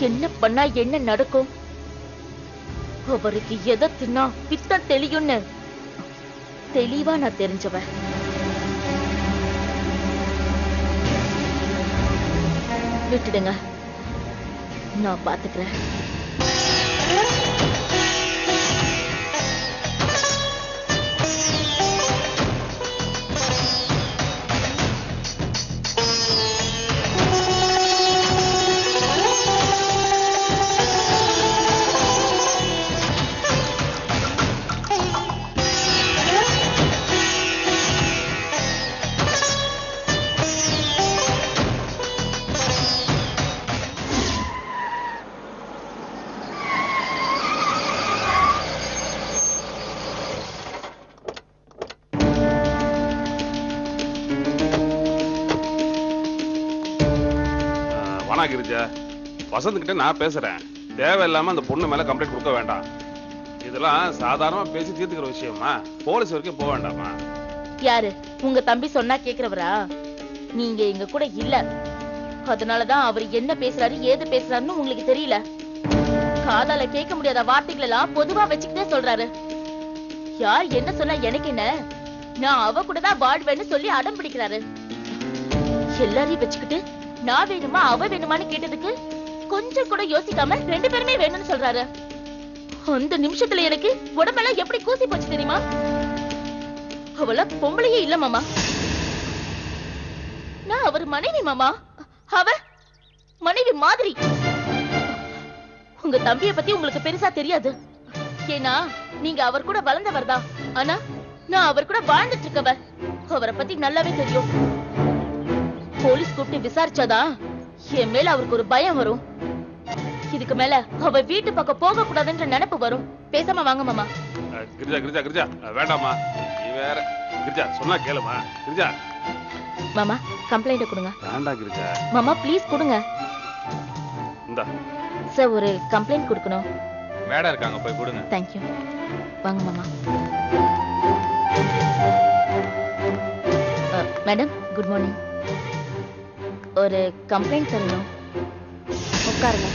என்ன பண்ணா என்ன நடக்கும், அவருக்கு எதை தின்னா பித்தம் தெளியும்னு தெளிவா நான் தெரிஞ்சவன். விட்டுடுங்க, நான் பாத்துக்கிறேன். வசந்த் கிட்ட நான் பேசுறேன். தேவையில்லாம அந்த பொண்ணு மேல கம்ப்ளைண்ட் கொடுக்க வேண்டாம். இதெல்லாம் சாதாரணமா பேசி தீர்த்துக்கிற விஷயமா? போலீஸ் வரைக்கும் போக வேண்டாமா? யாரு உங்க தம்பி சொன்னா கேக்குறவரா? நீங்க எங்க கூட இல்ல, அதனாலதான் அவர் என்ன பேசுறாரு ஏது பேசுறாருன்னு உங்களுக்கு தெரியல. காதால கேட்க முடியாத வார்த்தைகள் எல்லாம் பொதுவா வச்சுக்கிட்டே சொல்றாரு. யார் என்ன சொன்னா எனக்கு என்ன, நான் அவ கூட தான் வாழ்வேன்னு சொல்லி அடம் பிடிக்கிறாரு. எல்லாரையும் வச்சுக்கிட்டு நான் வேணுமா அவ வேணுமான்னு கேட்டதுக்கு கொஞ்சம் கூட யோசிக்காம ரெண்டு பேருமே வேணும்னு சொல்றாரு. அந்த நிமிஷத்துல எனக்கு உடம்பெல்லாம் எப்படி கூசி போச்சு தெரியுமா? அவள பொம்பளையே இல்ல மாமா, நான் அவர் மனைவி மாமா. அவ மனைவி மாதிரி. உங்க தம்பிய பத்தி உங்களுக்கு பெருசா தெரியாது, ஏன்னா நீங்க அவர் கூட வளர்ந்தவர் தான். ஆனா நான் அவர் கூட வாழ்ந்துட்டு இருக்கவ, அவரை பத்தி நல்லாவே தெரியும். போலீஸ் கூப்பிட்டு விசாரிச்சாதான் என் மேல அவருக்கு ஒரு பயம் வரும். இதுக்கு மேல அவ வீட்டு பக்கம் போக கூடாதுன்ற நினைப்பு வரும். பேசாம வாங்க மாமா. கிரிஜா கிரிஜா கிரிஜா வேண்டாமா, நீ வேற. கிரிஜா சொன்னா கேளுமா. கிரிஜா மாமா கம்ப்ளைண்ட் கொடுங்க. வேண்டாம் கிரிஜா. மாமா ப்ளீஸ் கொடுங்க. இந்தா சார் ஒரு கம்ப்ளைண்ட் கொடுக்கணும். மேடம் இருக்காங்க, போய் கொடுங்க. Thank you. வாங்க மாமா. Madam good morning. ஒரு கம்ப்ளைண்ட் தரணும். உட்காருங்க.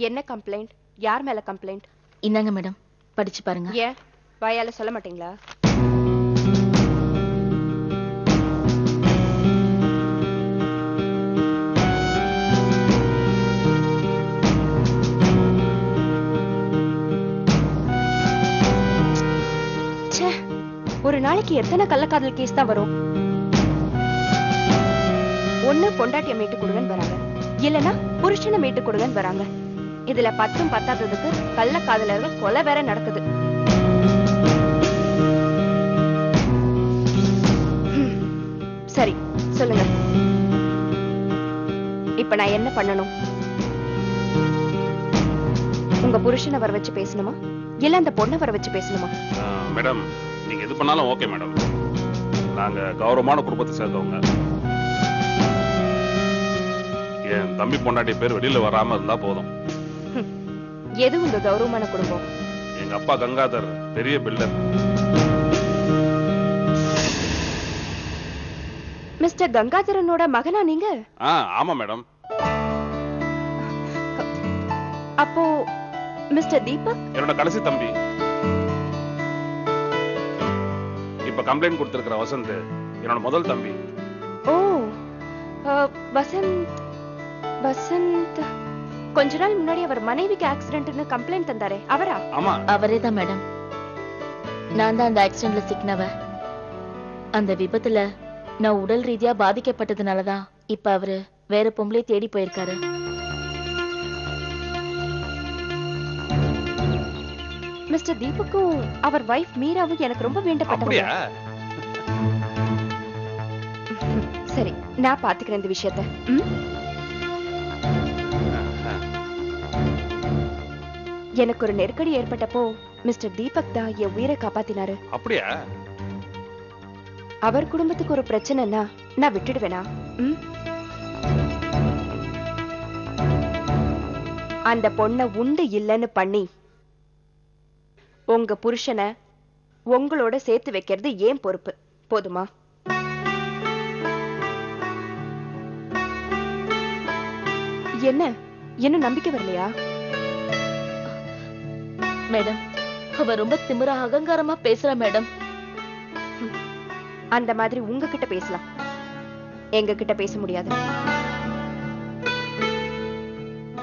என்ன கம்ப்ளைண்ட்? யார் மேல கம்ப்ளைண்ட்? இந்தாங்க மேடம், படிச்சு பாருங்க. ஏன் வாயால சொல்ல மாட்டீங்களா? ஒரு நாளைக்கு எத்தனை கள்ளக்காதல் கேஸ் தான் வரும்? ஒண்ணு பொண்டாட்டிய மீட்டு கொடுங்கன்னு வராங்க, இல்லனா புருஷனை மீட்டு கொடுங்கன்னு வராங்க. இதுல 10ம் பத்தாததுக்கு கள்ளக்காதலர்கள் கொலை வேற நடக்குது. சரி சொல்லுங்க, இப்ப நான் என்ன பண்ணணும்? உங்க புருஷனை வர வச்சு பேசணுமா, இல்ல அந்த பொண்ணை வர வச்சு பேசணுமா? மேடம் நீங்க எது பண்ணாலும் ஓகே மேடம். நாங்க கௌரவமான குடும்பத்தை சேர்ந்தவங்க. என் தம்பி பொண்டாட்டி பேர் வெளியில வராம இருந்தா போதும். எது உங்க கௌரவமான குடும்பம்? எங்க அப்பா கங்காதர் பெரிய பில்டர். மிஸ்டர் கங்காதரனோட மகனா நீங்க? ஆமா மேடம். அப்போ மிஸ்டர் தீபக் என்னோட கடைசி தம்பி. இப்ப கம்ப்ளைண்ட் கொடுத்திருக்கிற வசந்த் என்னோட முதல் தம்பி. ஓ வசந்த். வசந்த் கொஞ்ச நாள் முன்னாடி அவர் மனைவிக்கு ஆக்சிடென்ட்னு கம்ப்ளைண்ட் தந்தாரே, அவரா? ஆமா அவரே தான் மேடம். நான் தான் அந்த ஆக்சிடென்ட்ல சிக்கினவ. அந்த விபத்துல நான் உடல் ரீதியா பாதிக்கப்பட்டதுனாலதான் இப்ப அவரு வேற பொம்பளை தேடி போயிருக்காரு. மிஸ்டர் தீபக்கும் அவர் வைஃப் மீராவும் எனக்கு ரொம்ப வேண்டப்பட்டவங்க. சரி நான் பாத்துக்கிறேன் இந்த விஷயத்தை. எனக்கு ஒரு நெருக்கடி ஏற்பட்டப்போ மிஸ்டர் தீபக் தான் என் உயிரை காப்பாத்தினாரு. அப்படியா? அவர் குடும்பத்துக்கு ஒரு பிரச்சனைனா நான் விட்டுடுவேனா? அந்த பொண்ணை உண்டு இல்லைன்னு பண்ணி உங்க புருஷனை உங்களோட சேர்த்து வைக்கிறது ஏன் பொறுப்பு, போதுமா? என்ன என்ன நம்பிக்கை வரலையா? மேடம், அவ ரொம்ப திமிரா அகங்காரமா பேசுறா மேடம். அந்த மாதிரி உங்ககிட்ட பேசலாம், எங்க கிட்ட பேச முடியாது.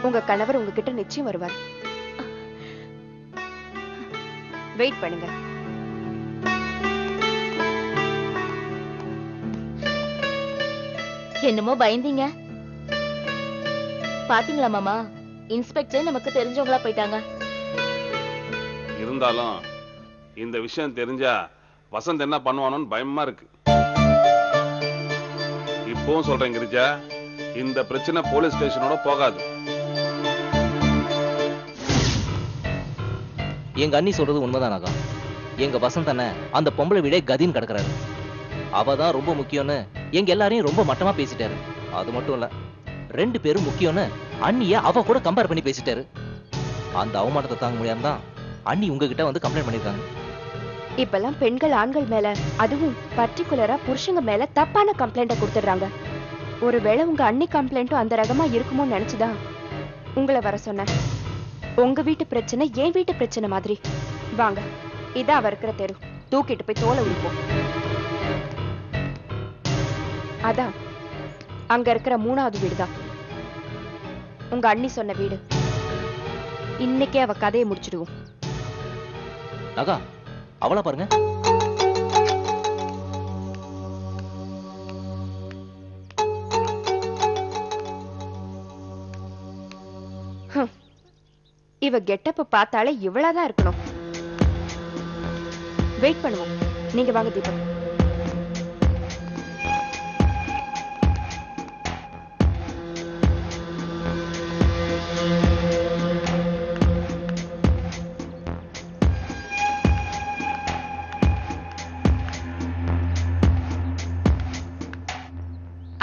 உங்க கணவர் உங்ககிட்ட நிச்சயம் வருவார். வெயிட் பண்ணுங்க. என்னமோ பயந்தீங்க. பாத்தீங்களா மாமா, இன்ஸ்பெக்டர் நமக்கு தெரிஞ்சவங்களா போயிட்டாங்க. இருந்தாலும் இந்த விஷயம் தெரிஞ்சா வசந்த் என்ன பண்ணுவானோன்னு பயமா இருக்கு. இப்பவும் சொல்றேன் கிரிஜா, இந்த பிரச்சனை போலீஸ் ஸ்டேஷனோட போகாது. எங்க அண்ணி சொல்றது உண்மைதானாக்கா? எங்க வசந்த் அண்ணன் அந்த பொம்பளை வீடே கதின்னு கிடக்குறாரு. அவதான் ரொம்ப முக்கியம்னு எங்க எல்லாரையும் ரொம்ப மட்டமா பேசிட்டாரு. அது மட்டும் இல்ல, 2 பேரும் முக்கியம்னு அண்ணிய அவ கூட கம்பேர் பண்ணி பேசிட்டாரு. அந்த அவமானத்தை தாங்க முடியாம தான் அண்ணி உங்ககிட்ட வந்து கம்ப்ளைண்ட் பண்ணிருக்காங்க. இப்பெல்லாம் பெண்கள் ஆண்கள் மேல, அதுவும் பர்டிகுலரா புருஷங்க மேல தப்பான கம்ப்ளைண்ட கொடுத்துடுறாங்க. ஒருவேளை உங்க அண்ணி கம்ப்ளைண்ட்டும் அந்த ரகமா இருக்குமோ நினைச்சுதான் உங்களை வர சொன்னேன். உங்க வீட்டு பிரச்சனை என் வீட்டு பிரச்சனை மாதிரி. வாங்க, இதான் அவ இருக்கிற தெரு. தூக்கிட்டு போய் தோலை உரிப்போம். அதான் அங்க இருக்கிற 3வது வீடுதான் உங்க அண்ணி சொன்ன வீடு. இன்னைக்கே அவ கதையை முடிச்சிடுவோம். நகா, அவளா பாருங்க. இவ கெட்டப்ப பார்த்தாலே இவ்வளவுதான் இருக்கணும். வெயிட் பண்ணுவோம். நீங்க வாங்க தீபக்.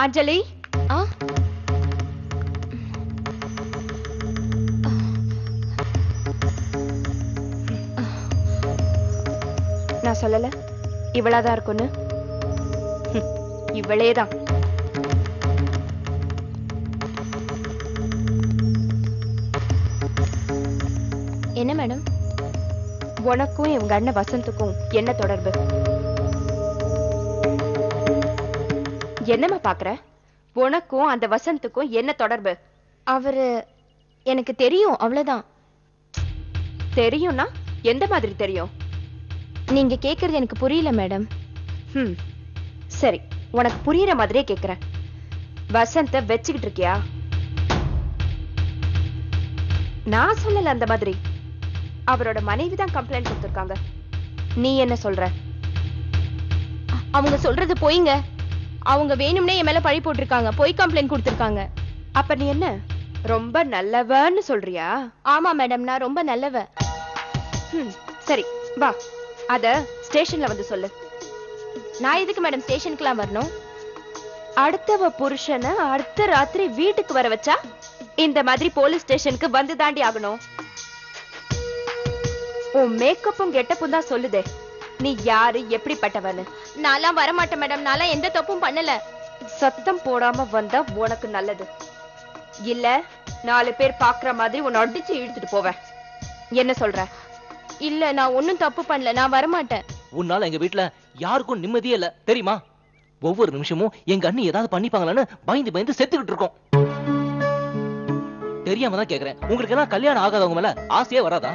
அஞ்சலி, நான் சொல்லல இவளாதான் இருக்குன்னு? இவளேதான். என்ன மேடம்? உனக்கும் இவங்க அண்ணன் வசந்துக்கும் என்ன தொடர்பு? என்னம்மா பாக்குற? உனக்கும் அந்த வசந்துக்கும் என்ன தொடர்பு? அவரு எனக்கு தெரியும், அவ்வளவுதான். தெரியும்னா எந்த மாதிரி தெரியும்? நீங்க கேக்குறது எனக்கு புரியல மேடம். சரி, உனக்கு புரியுற மாதிரியே கேக்குறேன். வசந்த வச்சுக்கிட்டு இருக்கியா? நான் சொல்லல அந்த மாதிரி. அவரோட மனைவி தான் கம்ப்ளைண்ட் கொடுத்திருக்காங்க. நீ என்ன சொல்ற? அவங்க சொல்றது பொய்ங்க. அவங்க வேணும்னே என் மேல பழி போட்டிருக்காங்க, பொய் கம்ப்ளைண்ட் கொடுத்திருக்காங்க. அப்ப நீ என்ன ரொம்ப நல்லவன்னு சொல்றியா? ஆமா மேடம், நான் ரொம்ப நல்லவ. சரி வா, அத ஸ்டேஷன்ல வந்து சொல்லு. நான் எதுக்கு மேடம் ஸ்டேஷனுக்குலாம் வரணும்? அடுத்தவ புருஷனை அடுத்த ராத்திரி வீட்டுக்கு வர வச்சா இந்த மாதிரி போலீஸ் ஸ்டேஷனுக்கு வந்து தாண்டி ஆகணும். உன் மேக்கப்பும் கெட்டப்பும் தான் சொல்லுதே நீ யாரு எப்படிப்பட்டவன்னு. நான்லாம் வரமாட்டேன் மேடம், நான்லாம் எந்த தப்பும் பண்ணல. சத்தம் போடாம வந்தா உனக்கு நல்லது. இல்ல 4 பேர் பாக்குற மாதிரி உன்னை அடிச்சு இழுத்துட்டு போவேன். என்ன சொல்ற? இல்ல, நான் ஒன்னும் தப்பு பண்ணல, நான் வரமாட்டேன். உன்னால எங்க வீட்டுல யாருக்கும் நிம்மதியே இல்ல தெரியுமா? ஒவ்வொரு நிமிஷமும் எங்க அண்ணி ஏதாவது பண்ணிப்பாங்களான்னு பயந்து பயந்து செத்துக்கிட்டு இருக்கோம். தெரியாம தான் கேக்குறேன், உங்களுக்கு எல்லாம் கல்யாணம் ஆகாதவங்க மேல ஆசையே வராதா?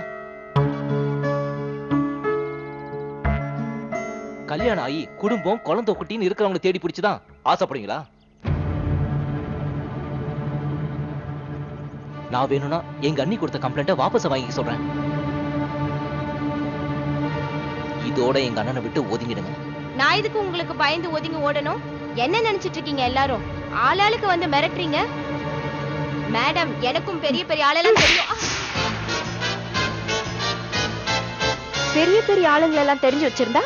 கல்யாணம் ஆகி குடும்பம் குழந்தை குட்டின்னு இருக்கிறவங்களை தேடி பிடிச்சுதான் ஆசைப்படுறீங்களா? நான் வேணும்னா எங்க அண்ணி கொடுத்த கம்ப்ளைண்ட்டை வாபஸ் வாங்கி சொல்றேன். இதோட எங்க அண்ணனை விட்டு ஒதுங்கிடுங்க. நான் இதுக்கு உங்களுக்கு பயந்து ஒதுங்கி ஓடணும்? என்ன நினைச்சிட்டு இருக்கீங்க எல்லாரும்? ஆளாளுக்கு வந்து மிரட்டுறீங்க. மேடம், எனக்கும் பெரிய பெரிய ஆளெல்லாம் தெரியும். பெரிய பெரிய ஆளுங்களை எல்லாம் தெரிஞ்சு வச்சிருந்தா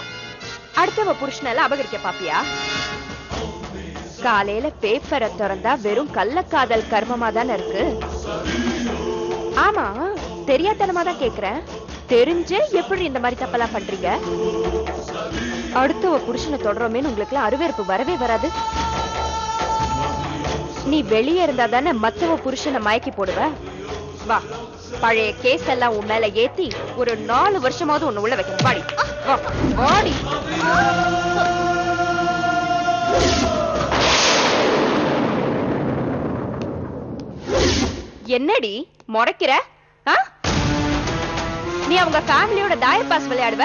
அடுத்தவ புருஷனெல்லாம் அபகரிக்க பாப்பியா? காலையில பேப்பரை திறந்தா வெறும் கள்ளக்காதல் கர்மமா தானே இருக்கு. ஆமா, தெரியாதனமா தான் கேக்குறேன். தெரிஞ்சே எப்படி இந்த மாதிரி தப்பெல்லாம் பண்றீங்க? அடுத்தவ புருஷனை தொடரோமேன்னு உங்களுக்கு எல்லாம் அருவருப்பு வரவே வராது. நீ வெளியே இருந்தா தானே மத்தவ புருஷனை மயக்கி போடுவ. வா, பழைய கேஸ் எல்லாம் உன் மேல ஏத்தி ஒரு 4 வருஷமாவது உன்னை உள்ள வைக்கிறேன். வாடி வா, வாடி. என்னடி முறைக்கிற? நீ அவங்க ஃபேமிலியோட தாய பாஸ் விளையாடுவ,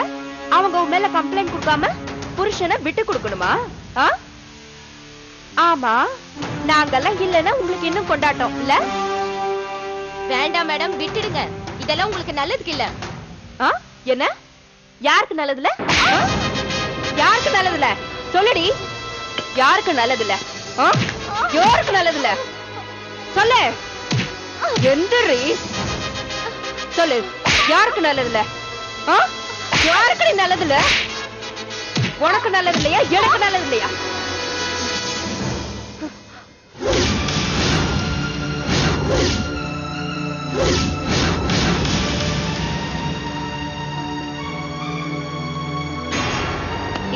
அவங்க உன் மேல கம்ப்ளைண்ட் கொடுக்காம புருஷனை விட்டு கொடுக்கணுமா? ஆமா, நாங்கெல்லாம் இல்லன்னா உங்களுக்கு இன்னும் கொண்டாட்டம் இல்ல? வேண்டாம் மேடம், விட்டுடுங்க. இதெல்லாம் உங்களுக்கு நல்லதுக்கு இல்ல. என்ன? யாருக்கு நல்லதுல? யாருக்கு நல்லதுல? சொல்லுடி, யாருக்கு நல்லதுல? யாருக்கு நல்லதுல? சொல்லு. எந்திரி, சொல்லு. யாருக்கு நல்லதுல? யாருக்கு நல்லதுல? உனக்கு நல்லது இல்லையா? எனக்கு நல்லது இல்லையா?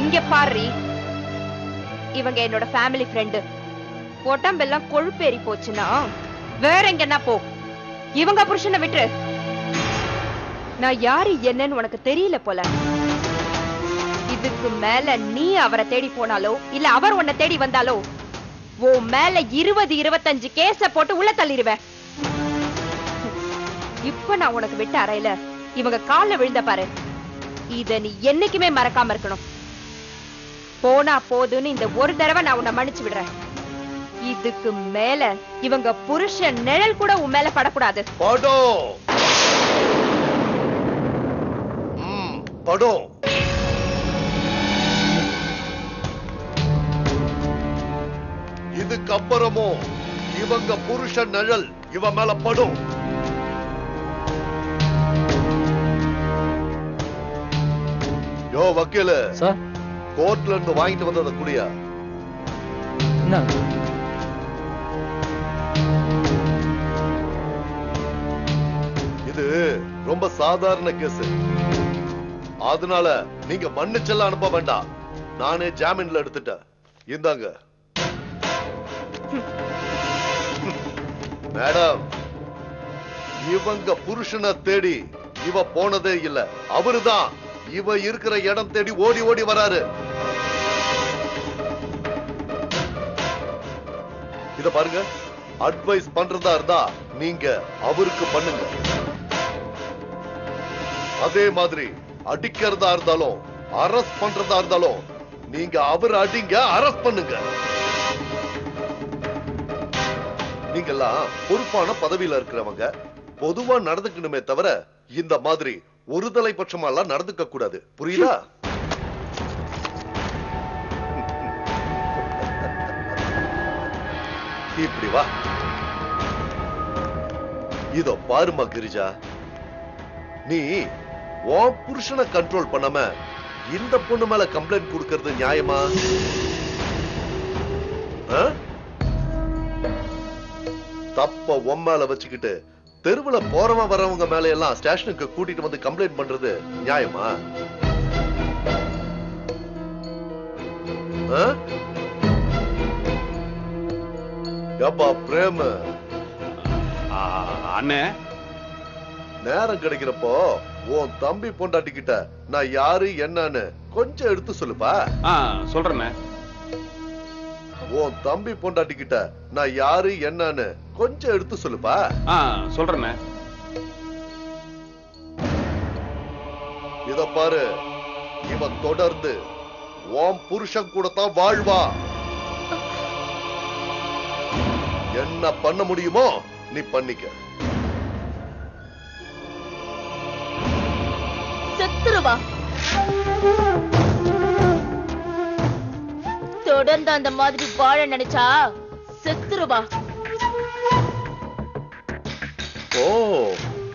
இங்க பாரு, இவங்க என்னோட ஃபேமிலி ஃப்ரெண்டு. உடம்பெல்லாம் கொழுப்பேறி போச்சுன்னா வேற எங்கன்னா போ. இவங்க புருஷனை விட்டு. நான் யாரு என்னன்னு உனக்கு தெரியல போல. இதுக்கு மேல நீ அவரை தேடி போனாலோ இல்ல அவர் உன்னை தேடி வந்தாலோ உன் மேல 20-25 கேஸ போட்டு உள்ள தள்ளிடுவேன். இப்ப நான் உனக்கு விட்ட அறையில இவங்க கால்ல விழுந்த பாரு, இத நீ என்னைக்குமே மறக்காம இருக்கணும். போனா போதுன்னு இந்த ஒரு தடவை நான் உன்னை மன்னிச்சு விடுறேன். இதுக்கு மேல இவங்க புருஷன் நிழல் கூட உன் மேல படக்கூடாது. படம் இதுக்கப்புறமும் இவங்க புருஷன் நிழல் இவ மேல படும். யோ வக்கீல, கோர்ட்ல இருந்து வாங்கிட்டு வந்தத குடியா. இது ரொம்ப சாதாரண கேஸ், அதனால நீங்க மன்னிச்செல்லாம் அனுப்ப வேண்டாம். நானே ஜாமீன்ல எடுத்துட்டேன். இந்தாங்க மேடம். இவங்க புருஷனை தேடி இவ போனதே இல்ல, அவருதான் இவ இருக்கிற இடம் தேடி ஓடி ஓடி வராரு. இத பாருங்க, அட்வைஸ் பண்றதா இருந்தா நீங்க அவருக்கு பண்ணுங்க. அதே மாதிரி அடிக்கிறதா இருந்தாலும் அரெஸ்ட் பண்றதா இருந்தாலும் நீங்க அவர் அடிங்க, அரெஸ்ட் பண்ணுங்க. நீங்கெல்லாம் பொறுப்பான பதவியில இருக்கிறவங்க, பொதுவா நடந்துக்கணுமே தவிர இந்த மாதிரி ஒரு தலைபட்சமா எல்லாம் நடந்துக்க கூடாது. புரியுதா? இப்படி வா. இதோ பாருமா கிரிஜா, நீ உன் புருஷனை கண்ட்ரோல் பண்ணாம இந்த பொண்ணு மேல கம்ப்ளைண்ட் கொடுக்கிறது நியாயமா? தப்ப உன் மேல வச்சுக்கிட்டு தெருவுல போறவன் வரவங்க மேல எல்லாம் ஸ்டேஷனுக்கு கூட்டிட்டு வந்து கம்ப்ளைண்ட் பண்றது நியாயமா? எப்பா பிரேம அண்ணே, நேரம் கிடைக்கிறப்போ உன் தம்பி பொண்டாட்டிக்கிட்ட நான் யாரு என்னன்னு கொஞ்சம் எடுத்து சொல்லுப்பா. சொல்றேன். உன் தம்பி பொண்டாட்டிக்கிட்ட நான் யாரு என்னன்னு கொஞ்சம் எடுத்து சொல்லுப்பா. சொல்றேன். இத பாரு, இவன் தொடர்ந்து உன் புருஷன் கூட தான் வாழ்வா. என்ன பண்ண முடியுமோ நீ பண்ணிக்க. செத்துருவா. தொடர்ந்து அந்த மாதிரி வாழ நினைச்சா செத்துருவா. ஓ,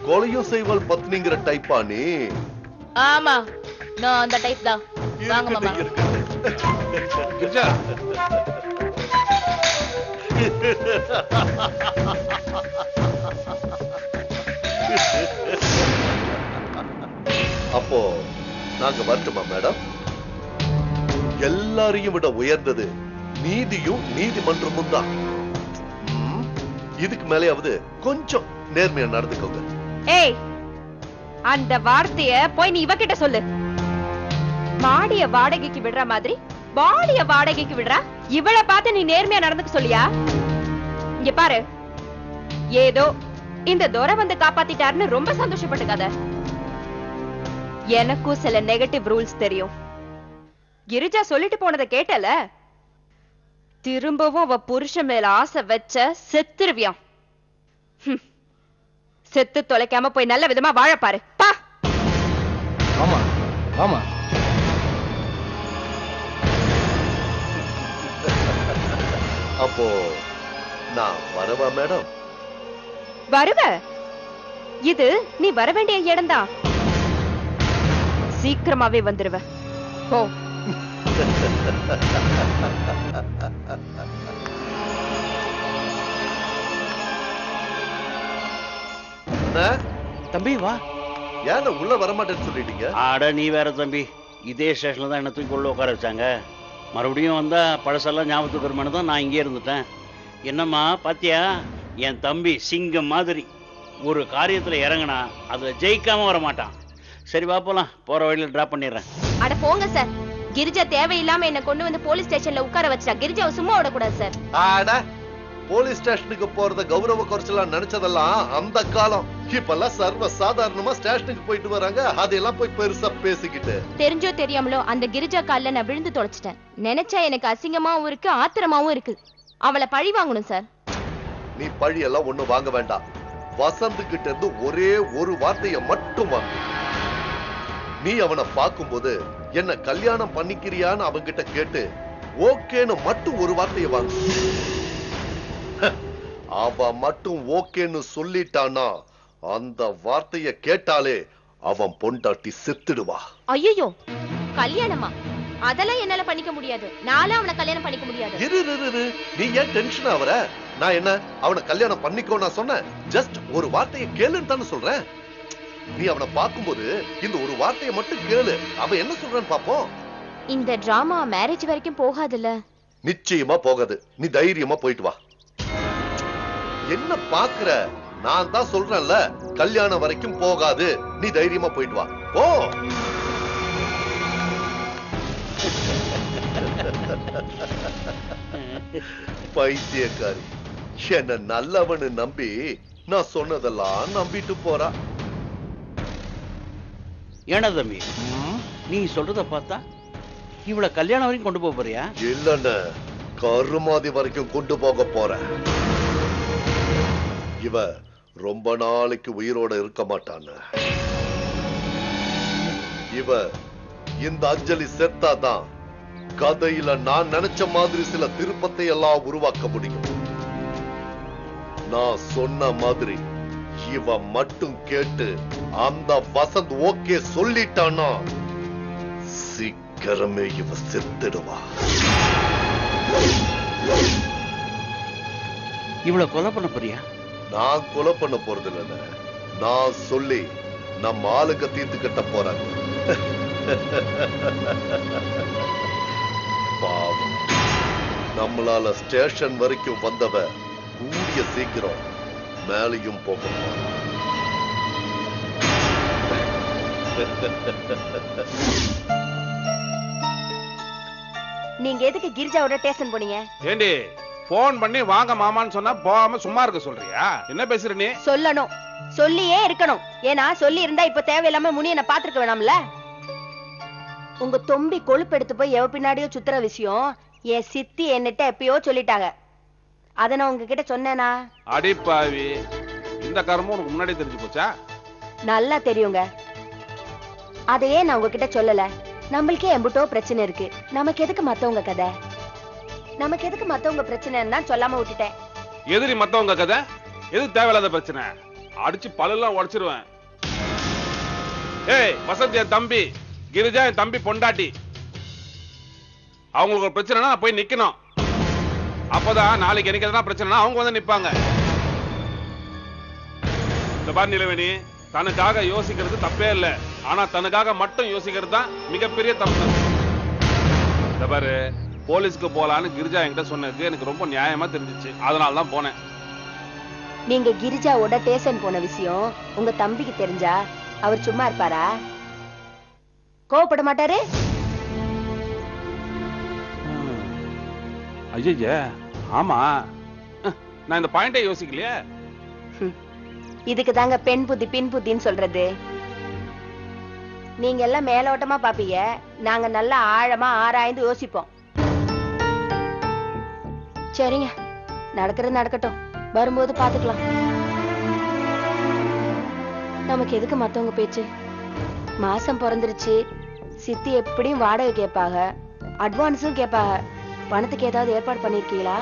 கொலையும் செய்வல் பத்னிங்கிற டைப்பா நீ? ஆமா, நான் அந்த டைப் தான். வாங்க மாமா. கிரிஜா, அப்போ நாங்க வரட்டுமா மேடம்? எல்லாரையும் விட உயர்ந்தது நீதியும் நீதிமன்றமும் தான். இதுக்கு மேலேயாவது கொஞ்சம் நேர்மையா நடந்துக்கோங்க. ஏய், அந்த வார்த்தைய போய் நீ இவகிட்ட சொல்லு. மாடிய வாடகைக்கு விடுற மாதிரி பாடிய வாடகைக்கு விடுறா. இவளை பார்த்து நீ நேர்மையா நடந்துக்க சொல்லியா? இங்க பாரு, ஏதோ இந்த துரை வந்து காப்பாத்திட்டாருன்னு ரொம்ப சந்தோஷப்பட்டுக்காத. எனக்கும் சில நெகட்டிவ் ரூல்ஸ் தெரியும். கிரிஜா சொல்லிட்டு போனதை கேட்டல, திரும்பவும் அவ புருஷன் மேல ஆசை வச்ச செத்துருவியாம். செத்து தொலைக்காம போய் நல்ல விதமா வாழ பாரு. பா. ஆமா ஆமா. அப்போ நான் வரவா மேடம்? வருவ? இது நீ வர வேண்டிய இடம்தான். சீக்கிரமாவே வந்துருவ. போ. தம்பி வா. ஏன் உள்ள வரமாட்டேன்னு சொல்லிட்டீங்க? ஆட நீ வேற தம்பி, இதே ஸ்டேஷன்ல தான் என்ன தூக்கி உள்ள உட்கார வச்சாங்க. மறுபடியும் வந்தா பழசெல்லாம் ஞாபகத்துக்கு வருமானு தான் நான் இங்கே இருந்துட்டேன். என்னம்மா பாத்தியா, என் தம்பி சிங்கம் மாதிரி ஒரு காரியத்துல இறங்கினா அதுல ஜெயிக்காம வர மாட்டான். சரி வா போலாம், போற வழியில டிராப் பண்ணிடுறேன். அட போங்க சார், கிரிஜா தேவையில்லாம என்ன கொண்டு வந்து போலீஸ் ஸ்டேஷன்ல உட்கார வச்சா. கிரிஜாவை சும்மா விடக்கூடாது சார். ஆட போலீஸ் ஸ்டேஷனுக்கு போறத கௌரவ குறைச்சலாம் நினைச்சதெல்லாம் அந்த காலம். இப்பெல்லாம் சர்வ சாதாரணமா ஸ்டேஷனுக்கு போயிட்டு வராங்க. அதெல்லாம் போய் பெருசா பேசிக்கிட்டு. தெரிஞ்சோ தெரியாமலோ அந்த கிரிஜா கால்ல நான் விழுந்து தொலைச்சிட்டேன். நினைச்சா எனக்கு அசிங்கமாவும் இருக்கு, ஆத்திரமாவும் இருக்கு. அவளை பழி வாங்கணும் சார். நீ பழி எல்லாம் ஒண்ணு வாங்க வேண்டாம். வசந்த் கிட்ட இருந்து ஒரே ஒரு வார்த்தைய மட்டும் வாங்கு. நீ அவனை பார்க்கும்போது என்ன கல்யாணம் பண்ணிக்கிறியான்னு அவன்கிட்ட கேட்டு ஓகேன்னு மட்டும் ஒரு வார்த்தைய வாங்கு. அவ மட்டும் ஓகேன்னு சொல்லிட்டானா அந்த வார்த்தைய கேட்டாலே அவன் பொண்டாட்டி செத்துடுவா. ஐயோ, கல்யாணமா? அதெல்லாம் என்னால பண்ணிக்க முடியாது. நானும் அவனை கல்யாணம் பண்ணிக்க முடியாது. இரு, நீ ஏன் டென்ஷன் ஆவற? நான் என்ன அவனை கல்யாணம் பண்ணிக்கோ நான் சொன்னேன்? ஜஸ்ட் ஒரு வார்த்தையை கேளுன்னு தானே சொல்றேன். நீ அவனை பார்க்கும்போது இந்த ஒரு வார்த்தையை மட்டும் கேளு. அவன் என்ன சொல்றான்னு பாப்போம். இந்த டிராமா மேரேஜ் வரைக்கும் போகாதுல்ல? நிச்சயமா போகாது. நீ தைரியமா போயிட்டு வா. என்ன பாக்குற? நான் தான் சொல்றேன்ல, கல்யாணம் வரைக்கும் போகாது. நீ தைரியமா போயிட்டு வா. ஓ பைத்தியக்காரி, என்ன நல்லவனு நம்பி நான் சொன்னதெல்லாம் நம்பிட்டு போறா. ஏனா தம்பி, நீ சொல்றத பார்த்தா இவள கல்யாணம் வரைக்கும் கொண்டு போக போறியா? இல்லன்னு கருமாதி வரைக்கும் கொண்டு போக போறேன். இவ ரொம்ப நாளைக்கு உயிரோட இருக்க மாட்டான்னு. இவ இந்த அஞ்சலி செத்தாதான் கதையில நான் நினைச்ச மாதிரி சில திருப்பத்தை எல்லாம் உருவாக்க முடியும். நான் சொன்ன மாதிரி இவ மட்டும் கேட்டு அந்த வசந்த் ஓகே சொல்லிட்டானா சீக்கிரமே இவ செத்துடுவா. இவள கொலை பண்ண போறியா? நான் கொலை பண்ண போறது இல்ல, நான் சொல்லி நம்ம ஆளுங்க தீர்த்து கட்ட போறாங்க. பாவம், நம்மளால ஸ்டேஷன் வரைக்கும் வந்தவ கூடிய சீக்கிரம் மேலையும் போகணும். நீங்க எதுக்கு கிரிஜாவோட ஸ்டேஷன் போனீங்க? ஏண்டி போன் பண்ணி வாங்க மாமான்னு சொன்னா போகாம சும்மா இருக்க சொல்றியா? என்ன பேசுற நீ? சொல்லணும், சொல்லியே இருக்கணும். ஏன்னா சொல்லி இருந்தா இப்ப தேவையில்லாம முனியனை பாத்துருக்க வேணாம்ல. உங்க தொம்பி கொழுப்பு எடுத்து போய் எவ பின்னாடியோ சுத்துற விஷயம் என் சித்தி என்னட்ட எப்பயோ சொல்லிட்டாங்க. அத நான் உங்ககிட்ட சொன்னேனா? அடிப்பாவி, இந்த கர்மம் உனக்கு முன்னாடி தெரிஞ்சு போச்சா? நல்லா தெரியுங்க. அதையே நான் உங்ககிட்ட சொல்லல. நம்மளுக்கே எம்புட்டோ பிரச்சனை இருக்கு. நமக்கு எதுக்கு மத்தவங்க கதை? நமக்கு எதுக்கு மத்தவங்க பிரச்சனைன்னு தான் சொல்லாம விட்டுட்டேன். எதிரி மத்தவங்க கதை? எது தேவையில்லாத பிரச்சனை? அடிச்சு பல்லெல்லாம் உடைச்சிருவேன். ஏய் வசந்த் என் தம்பி, கிரிஜா என் தம்பி பொண்டாட்டி. அவங்களுக்கு ஒரு பிரச்சனைனா நான் போய் நிக்கணும். அப்பதான் நாளைக்கு எனக்கு எதனா பிரச்சனைனா அவங்க வந்து நிப்பாங்க. இந்த பாரு நிலவேணி, தனக்காக யோசிக்கிறது தப்பே இல்ல. ஆனா தனக்காக மட்டும் யோசிக்கிறது தான் மிகப்பெரிய தப்பு. இந்த பாரு, போலீஸ்க்கு போலான்னு கிரிஜா என்கிட்ட சொன்னது எனக்கு ரொம்ப நியாயமா தெரிஞ்சிச்சு. அதனால தான் போனேன். நீங்க கிரிஜாவோட ஸ்டேஷன் போன விஷயம் உங்க தம்பிக்கு தெரிஞ்சா அவர் சும்மா இருப்பாரா? கோவப்பட மாட்டாரு? ஐயா ஆமா, நான் இந்த பாயிண்டே யோசிக்கலையே. இதுக்கு தாங்க பெண் புத்தி பின் புத்தின்னு சொல்றது. நீங்க எல்லாம் மேலோட்டமா பாப்பீங்க, நாங்க நல்லா ஆழமா ஆராய்ந்து யோசிப்போம். சரிங்க, நடக்கிறது நடக்கட்டும், வரும்போது பாத்துக்கலாம். நமக்கு எதுக்கு மத்தவங்க பேச்சு? மாசம் பிறந்துருச்சு, சித்தி எப்படியும் வாடகை கேட்பாங்க, அட்வான்ஸும் கேட்பாங்க. பணத்துக்கு ஏதாவது ஏற்பாடு பண்ணிருக்கீங்களா?